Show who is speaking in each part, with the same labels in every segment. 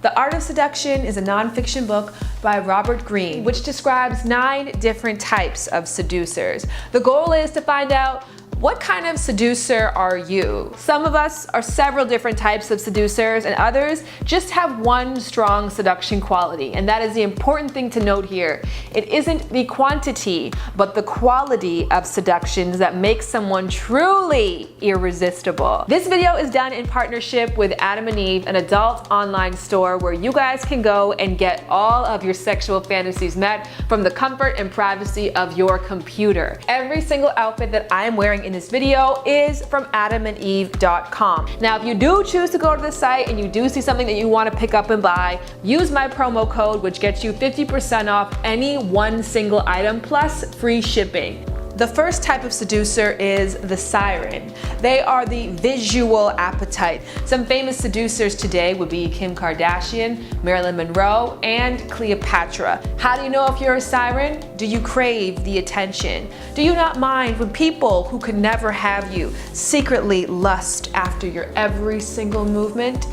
Speaker 1: The Art of Seduction is a nonfiction book by Robert Greene, which describes 9 different types of seducers. The goal is to find out, what kind of seducer are you? Some of us are several different types of seducers, and others just have one strong seduction quality. And that is the important thing to note here. It isn't the quantity, but the quality of seductions that makes someone truly irresistible. This video is done in partnership with Adam and Eve, an adult online store where you guys can go and get all of your sexual fantasies met from the comfort and privacy of your computer. Every single outfit that I am wearing in this video is from adamandeve.com. Now, if you do choose to go to the site and you do see something that you want to pick up and buy, use my promo code, which gets you 50% off any one single item plus free shipping. The first type of seducer is the siren. They are the visual appetite. Some famous seducers today would be Kim Kardashian, Marilyn Monroe, and Cleopatra. How do you know if you're a siren? Do you crave the attention? Do you not mind when people who could never have you secretly lust after your every single movement?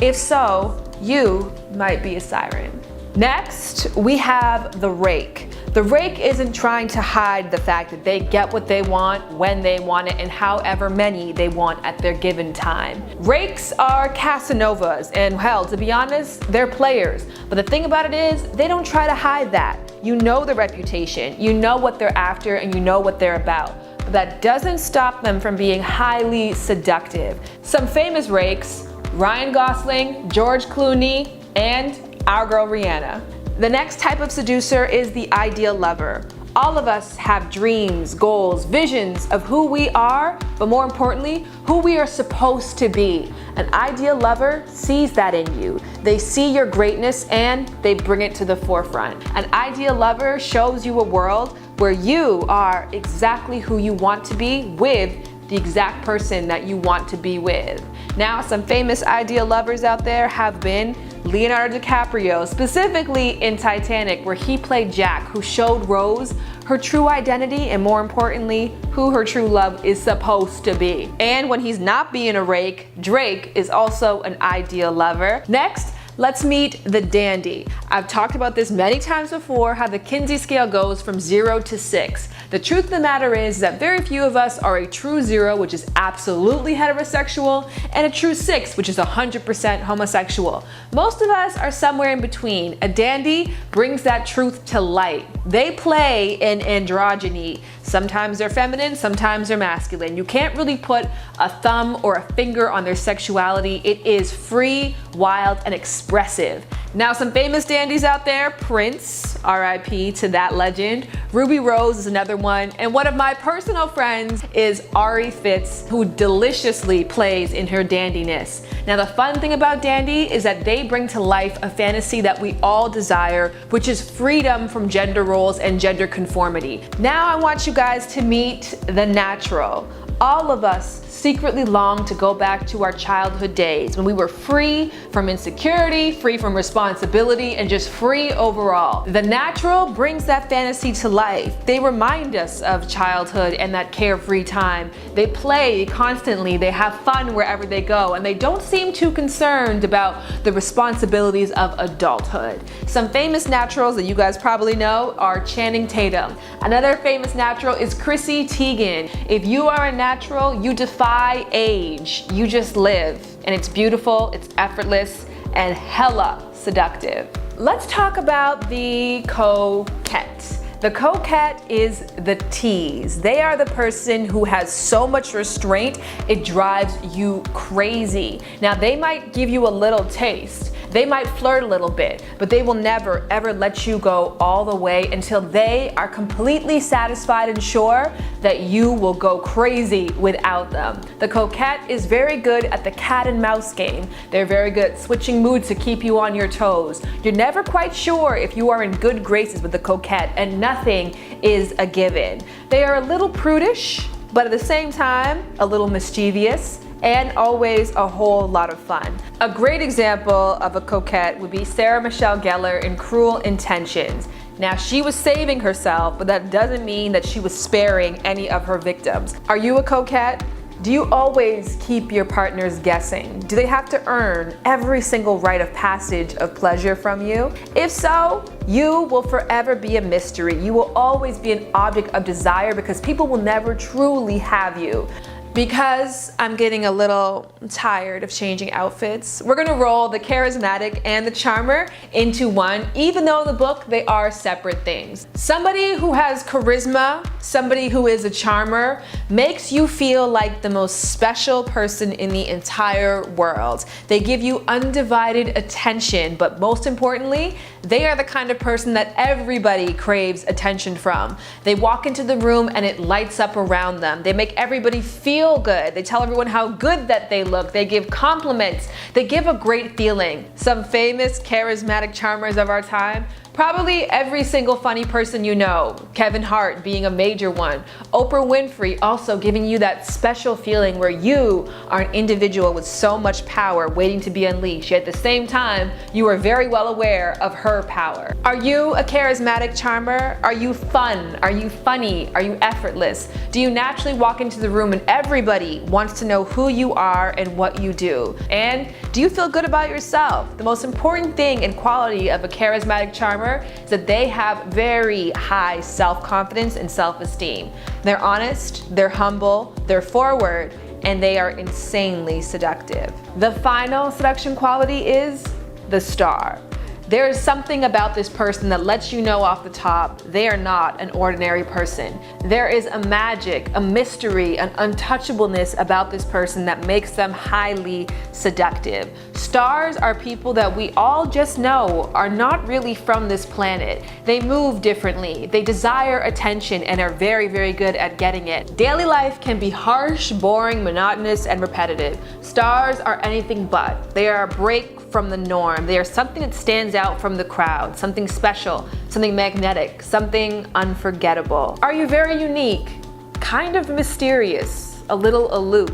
Speaker 1: If so, you might be a siren. Next, we have the rake. The rake isn't trying to hide the fact that they get what they want, when they want it, and however many they want at their given time. Rakes are Casanovas, and hell, to be honest, they're players. But the thing about it is, they don't try to hide that. You know their reputation, you know what they're after, and you know what they're about. But that doesn't stop them from being highly seductive. Some famous rakes: Ryan Gosling, George Clooney, and our girl Rihanna. The next type of seducer is the ideal lover. All of us have dreams, goals, visions of who we are, but more importantly, who we are supposed to be. An ideal lover sees that in you. They see your greatness and they bring it to the forefront. An ideal lover shows you a world where you are exactly who you want to be with the exact person that you want to be with. Now, some famous ideal lovers out there have been Leonardo DiCaprio, specifically in Titanic, where he played Jack, who showed Rose her true identity and, more importantly, who her true love is supposed to be. And when he's not being a rake, Drake is also an ideal lover. Next, let's meet the dandy. I've talked about this many times before, how the Kinsey scale goes from 0 to 6. The truth of the matter is that very few of us are a true 0, which is absolutely heterosexual, and a true 6, which is 100% homosexual. Most of us are somewhere in between. A dandy brings that truth to light. They play in androgyny. Sometimes they're feminine, sometimes they're masculine. You can't really put a thumb or a finger on their sexuality. It is free, wild, and expressive. Now, some famous dandies out there: Prince, RIP to that legend. Ruby Rose is another one. And one of my personal friends is Ari Fitz, who deliciously plays in her dandiness. Now, the fun thing about dandy is that they bring to life a fantasy that we all desire, which is freedom from gender roles and gender conformity. Now, I want you guys to meet the natural. All of us secretly long to go back to our childhood days when we were free from insecurity, free from responsibility, and just free overall. The natural brings that fantasy to life. They remind us of childhood and that carefree time. They play constantly, they have fun wherever they go, and they don't seem too concerned about the responsibilities of adulthood. Some famous naturals that you guys probably know are Channing Tatum. Another famous natural is Chrissy Teigen. If you are a natural, you defy age. You just live, and it's beautiful, it's effortless, and hella seductive. Let's talk about the coquette. The coquette is the tease. They are the person who has so much restraint, it drives you crazy. Now, they might give you a little taste. They might flirt a little bit, but they will never ever let you go all the way until they are completely satisfied and sure that you will go crazy without them. The coquette is very good at the cat and mouse game. They're very good at switching moods to keep you on your toes. You're never quite sure if you are in good graces with the coquette, and nothing is a given. They are a little prudish, but at the same time, a little mischievous, and always a whole lot of fun. A great example of a coquette would be Sarah Michelle Gellar in Cruel Intentions. Now, she was saving herself, but that doesn't mean that she was sparing any of her victims. Are you a coquette? Do you always keep your partners guessing? Do they have to earn every single rite of passage of pleasure from you? If so, you will forever be a mystery. You will always be an object of desire because people will never truly have you. Because I'm getting a little tired of changing outfits, we're gonna roll the charismatic and the charmer into one, even though in the book they are separate things. Somebody who has charisma, somebody who is a charmer, makes you feel like the most special person in the entire world. They give you undivided attention, but most importantly, they are the kind of person that everybody craves attention from. They walk into the room and it lights up around them. They make everybody feel good. They tell everyone how good that they look. They give compliments. They give a great feeling. Some famous charismatic charmers of our time, probably every single funny person you know. Kevin Hart being a major one. Oprah Winfrey also giving you that special feeling where you are an individual with so much power waiting to be unleashed. Yet at the same time, you are very well aware of her power. Are you a charismatic charmer? Are you fun? Are you funny? Are you effortless? Do you naturally walk into the room and everybody wants to know who you are and what you do? And do you feel good about yourself? The most important thing and quality of a charismatic charmer is that they have very high self-confidence and self-esteem. They're honest, they're humble, they're forward, and they are insanely seductive. The final seduction quality is the star. There is something about this person that lets you know off the top they are not an ordinary person. There is a magic, a mystery, an untouchableness about this person that makes them highly seductive. Stars are people that we all just know are not really from this planet. They move differently, they desire attention and are very, very good at getting it. Daily life can be harsh, boring, monotonous, and repetitive. Stars are anything but. They are a break from the norm. They are something that stands out from the crowd, something special, something magnetic, something unforgettable. Are you very unique, kind of mysterious, a little aloof,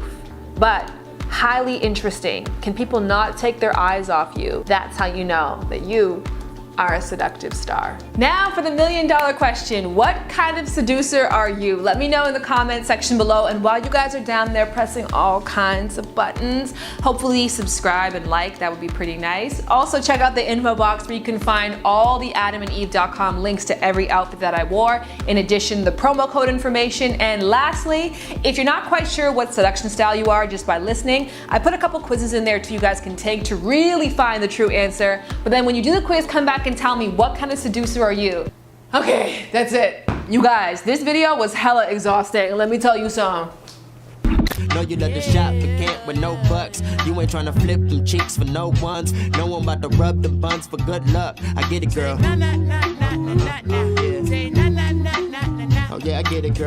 Speaker 1: but highly interesting? Can people not take their eyes off you? That's how you know that you are a seductive star. Now for the $1 million question. What kind of seducer are you? Let me know in the comment section below, and while you guys are down there pressing all kinds of buttons, hopefully subscribe and like, that would be pretty nice. Also check out the info box where you can find all the adamandeve.com links to every outfit that I wore, in addition the promo code information. And lastly, if you're not quite sure what seduction style you are just by listening, I put a couple quizzes in there too you guys can take to really find the true answer. But then when you do the quiz, come back and tell me what kind of seducer are you. Okay, that's it. You guys, this video was hella exhausting. Let me tell you something.
Speaker 2: Know you love to shop, but can't with no bucks. You ain't tryna flip them cheeks for no ones. No one about to rub them buns for good luck. I get it, girl. Oh yeah, I get it, girl.